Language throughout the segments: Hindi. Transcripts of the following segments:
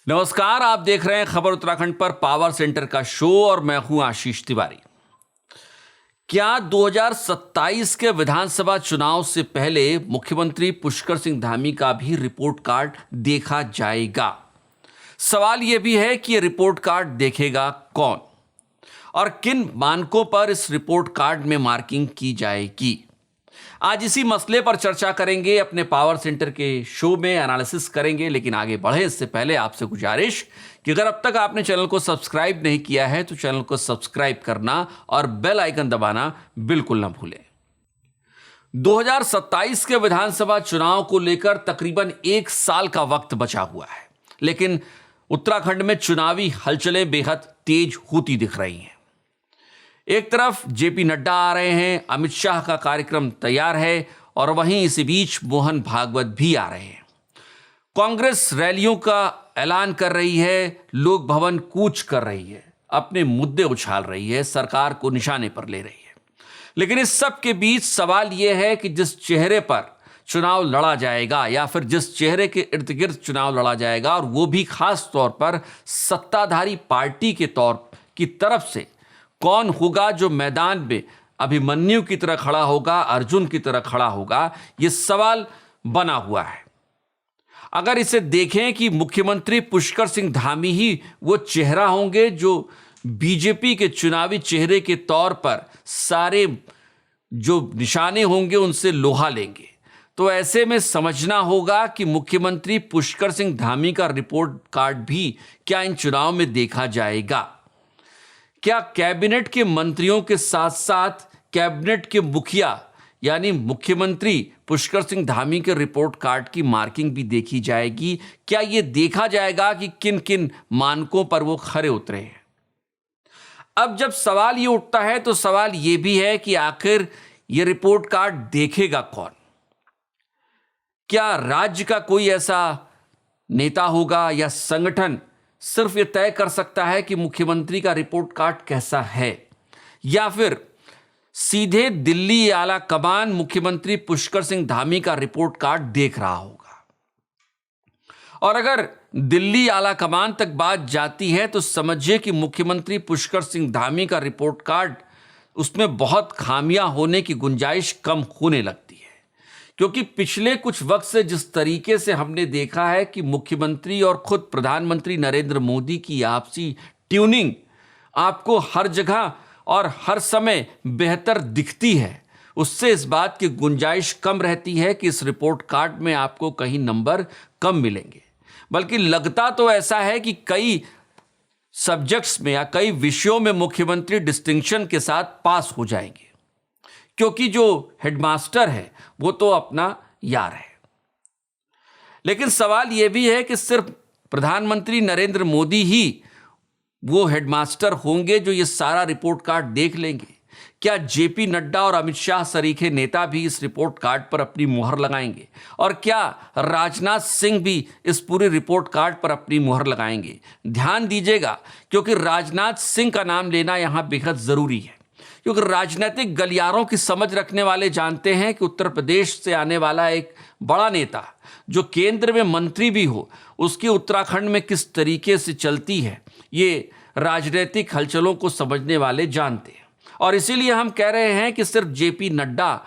नमस्कार, आप देख रहे हैं खबर उत्तराखंड पर पावर सेंटर का शो और मैं हूं आशीष तिवारी। क्या 2027 के विधानसभा चुनाव से पहले मुख्यमंत्री पुष्कर सिंह धामी का भी रिपोर्ट कार्ड देखा जाएगा? सवाल यह भी है कि यह रिपोर्ट कार्ड देखेगा कौन और किन मानकों पर इस रिपोर्ट कार्ड में मार्किंग की जाएगी। आज इसी मसले पर चर्चा करेंगे, अपने पावर सेंटर के शो में एनालिसिस करेंगे। लेकिन आगे बढ़े इससे पहले आपसे गुजारिश कि अगर अब तक आपने चैनल को सब्सक्राइब नहीं किया है तो चैनल को सब्सक्राइब करना और बेल आइकन दबाना बिल्कुल ना भूलें। 2027 के विधानसभा चुनाव को लेकर तकरीबन 1 साल का वक्त बचा हुआ है, लेकिन उत्तराखंड में चुनावी हलचलें बेहद तेज होती दिख रही हैं। एक तरफ जेपी नड्डा आ रहे हैं, अमित शाह का कार्यक्रम तैयार है और वहीं इसी बीच मोहन भागवत भी आ रहे हैं। कांग्रेस रैलियों का ऐलान कर रही है, लोक भवन कूच कर रही है, अपने मुद्दे उछाल रही है, सरकार को निशाने पर ले रही है। लेकिन इस सब के बीच सवाल यह है कि जिस चेहरे पर चुनाव लड़ा जाएगा या फिर जिस चेहरे के इर्द गिर्द चुनाव लड़ा जाएगा, और वो भी खास तौर पर सत्ताधारी पार्टी के तौर की तरफ से, कौन होगा जो मैदान में अभिमन्यु की तरह खड़ा होगा, अर्जुन की तरह खड़ा होगा, यह सवाल बना हुआ है। अगर इसे देखें कि मुख्यमंत्री पुष्कर सिंह धामी ही वो चेहरा होंगे जो बीजेपी के चुनावी चेहरे के तौर पर सारे जो निशाने होंगे उनसे लोहा लेंगे, तो ऐसे में समझना होगा कि मुख्यमंत्री पुष्कर सिंह धामी का रिपोर्ट कार्ड भी क्या इन चुनाव में देखा जाएगा। क्या कैबिनेट के मंत्रियों के साथ साथ कैबिनेट के मुखिया यानी मुख्यमंत्री पुष्कर सिंह धामी के रिपोर्ट कार्ड की मार्किंग भी देखी जाएगी? क्या यह देखा जाएगा कि किन किन मानकों पर वो खरे उतरे हैं? अब जब सवाल ये उठता है तो सवाल ये भी है कि आखिर ये रिपोर्ट कार्ड देखेगा कौन? क्या राज्य का कोई ऐसा नेता होगा या संगठन सिर्फ ये तय कर सकता है कि मुख्यमंत्री का रिपोर्ट कार्ड कैसा है, या फिर सीधे दिल्ली आला कमान मुख्यमंत्री पुष्कर सिंह धामी का रिपोर्ट कार्ड देख रहा होगा? और अगर दिल्ली आला कमान तक बात जाती है तो समझिए कि मुख्यमंत्री पुष्कर सिंह धामी का रिपोर्ट कार्ड, उसमें बहुत खामियां होने की गुंजाइश कम होने लगती है। क्योंकि पिछले कुछ वक्त से जिस तरीके से हमने देखा है कि मुख्यमंत्री और खुद प्रधानमंत्री नरेंद्र मोदी की आपसी ट्यूनिंग आपको हर जगह और हर समय बेहतर दिखती है, उससे इस बात की गुंजाइश कम रहती है कि इस रिपोर्ट कार्ड में आपको कहीं नंबर कम मिलेंगे। बल्कि लगता तो ऐसा है कि कई सब्जेक्ट्स में या कई विषयों में मुख्यमंत्री डिस्टिंक्शन के साथ पास हो जाएंगे, क्योंकि जो हेडमास्टर है वो तो अपना यार है। लेकिन सवाल यह भी है कि सिर्फ प्रधानमंत्री नरेंद्र मोदी ही वो हेडमास्टर होंगे जो ये सारा रिपोर्ट कार्ड देख लेंगे? क्या जेपी नड्डा और अमित शाह सरीखे नेता भी इस रिपोर्ट कार्ड पर अपनी मुहर लगाएंगे? और क्या राजनाथ सिंह भी इस पूरे रिपोर्ट कार्ड पर अपनी मुहर लगाएंगे? ध्यान दीजिएगा, क्योंकि राजनाथ सिंह का नाम लेना यहां बेहद जरूरी है, क्योंकि राजनीतिक गलियारों की समझ रखने वाले जानते हैं कि उत्तर प्रदेश से आने वाला एक बड़ा नेता जो केंद्र में मंत्री भी हो, उसकी उत्तराखंड में किस तरीके से चलती है, ये राजनीतिक हलचलों को समझने वाले जानते हैं। और इसीलिए हम कह रहे हैं कि सिर्फ जेपी नड्डा,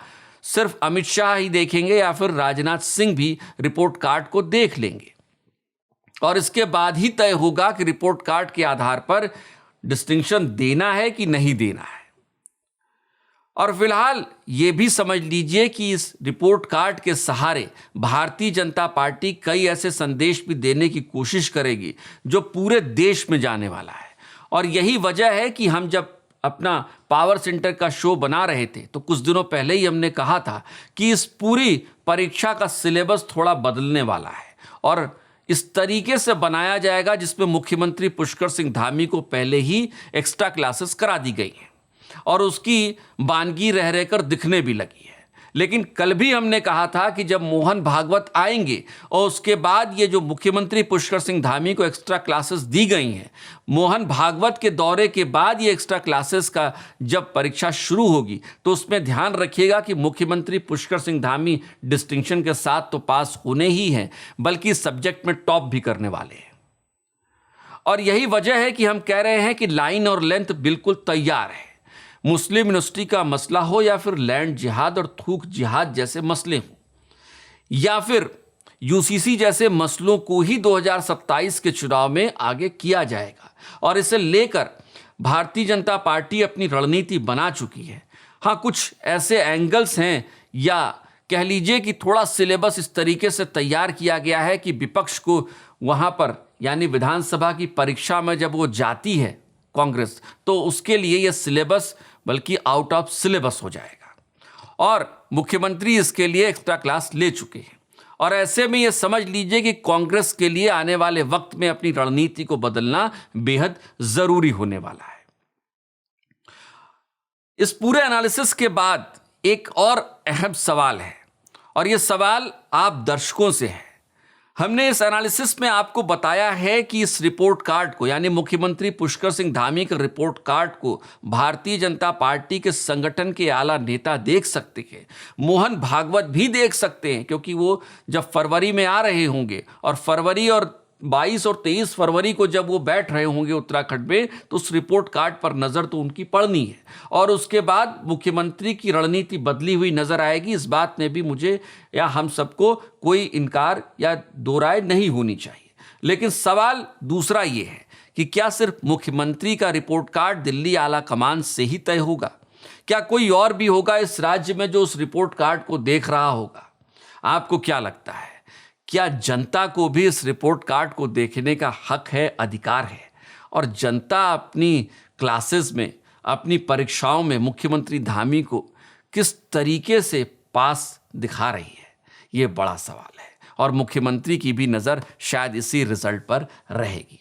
सिर्फ अमित शाह ही देखेंगे या फिर राजनाथ सिंह भी रिपोर्ट कार्ड को देख लेंगे, और इसके बाद ही तय होगा कि रिपोर्ट कार्ड के आधार पर डिस्टिंक्शन देना है कि नहीं देना है। और फिलहाल ये भी समझ लीजिए कि इस रिपोर्ट कार्ड के सहारे भारतीय जनता पार्टी कई ऐसे संदेश भी देने की कोशिश करेगी जो पूरे देश में जाने वाला है। और यही वजह है कि हम जब अपना पावर सेंटर का शो बना रहे थे तो कुछ दिनों पहले ही हमने कहा था कि इस पूरी परीक्षा का सिलेबस थोड़ा बदलने वाला है और इस तरीके से बनाया जाएगा जिसमें मुख्यमंत्री पुष्कर सिंह धामी को पहले ही एक्स्ट्रा क्लासेस करा दी गई हैं और उसकी वानगी रह रहकर दिखने भी लगी है। लेकिन कल भी हमने कहा था कि जब मोहन भागवत आएंगे और उसके बाद ये जो मुख्यमंत्री पुष्कर सिंह धामी को एक्स्ट्रा क्लासेस दी गई हैं, मोहन भागवत के दौरे के बाद ये एक्स्ट्रा क्लासेस का जब परीक्षा शुरू होगी तो उसमें ध्यान रखिएगा कि मुख्यमंत्री पुष्कर सिंह धामी डिस्टिंक्शन के साथ तो पास होने ही हैं, बल्कि सब्जेक्ट में टॉप भी करने वाले हैं। और यही वजह है कि हम कह रहे हैं कि लाइन और लेंथ बिल्कुल तैयार है। मुस्लिम यूनिवर्सिटी का मसला हो या फिर लैंड जिहाद और थूक जिहाद जैसे मसले हों, या फिर यूसीसी जैसे मसलों को ही 2027 के चुनाव में आगे किया जाएगा, और इसे लेकर भारतीय जनता पार्टी अपनी रणनीति बना चुकी है। हाँ, कुछ ऐसे एंगल्स हैं, या कह लीजिए कि थोड़ा सिलेबस इस तरीके से तैयार किया गया है कि विपक्ष को वहां पर, यानी विधानसभा की परीक्षा में जब वो जाती है कांग्रेस, तो उसके लिए यह सिलेबस बल्कि आउट ऑफ सिलेबस हो जाएगा, और मुख्यमंत्री इसके लिए एक्स्ट्रा क्लास ले चुके हैं। और ऐसे में यह समझ लीजिए कि कांग्रेस के लिए आने वाले वक्त में अपनी रणनीति को बदलना बेहद जरूरी होने वाला है। इस पूरे एनालिसिस के बाद एक और अहम सवाल है, और यह सवाल आप दर्शकों से है। हमने इस एनालिसिस में आपको बताया है कि इस रिपोर्ट कार्ड को, यानी मुख्यमंत्री पुष्कर सिंह धामी के रिपोर्ट कार्ड को भारतीय जनता पार्टी के संगठन के आला नेता देख सकते हैं, मोहन भागवत भी देख सकते हैं, क्योंकि वो जब फरवरी में आ रहे होंगे और फरवरी और 22 और 23 फरवरी को जब वो बैठ रहे होंगे उत्तराखंड में, तो उस रिपोर्ट कार्ड पर नजर तो उनकी पड़नी है, और उसके बाद मुख्यमंत्री की रणनीति बदली हुई नजर आएगी। इस बात में भी मुझे या हम सबको कोई इनकार या दो राय नहीं होनी चाहिए। लेकिन सवाल दूसरा ये है कि क्या सिर्फ मुख्यमंत्री का रिपोर्ट कार्ड दिल्ली आला कमान से ही तय होगा? क्या कोई और भी होगा इस राज्य में जो उस रिपोर्ट कार्ड को देख रहा होगा? आपको क्या लगता है? क्या जनता को भी इस रिपोर्ट कार्ड को देखने का हक है, अधिकार है? और जनता अपनी क्लासेस में, अपनी परीक्षाओं में मुख्यमंत्री धामी को किस तरीके से पास दिखा रही है? ये बड़ा सवाल है, और मुख्यमंत्री की भी नज़र शायद इसी रिजल्ट पर रहेगी।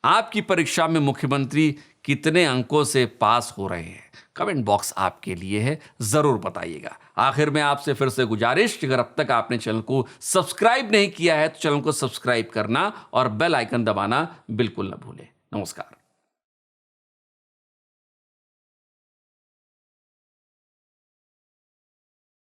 आपकी परीक्षा में मुख्यमंत्री कितने अंकों से पास हो रहे हैं? कमेंट बॉक्स आपके लिए है, जरूर बताइएगा। आखिर में आपसे फिर से गुजारिश, अगर अब तक आपने चैनल को सब्सक्राइब नहीं किया है तो चैनल को सब्सक्राइब करना और बेल आइकन दबाना बिल्कुल न भूलें। नमस्कार।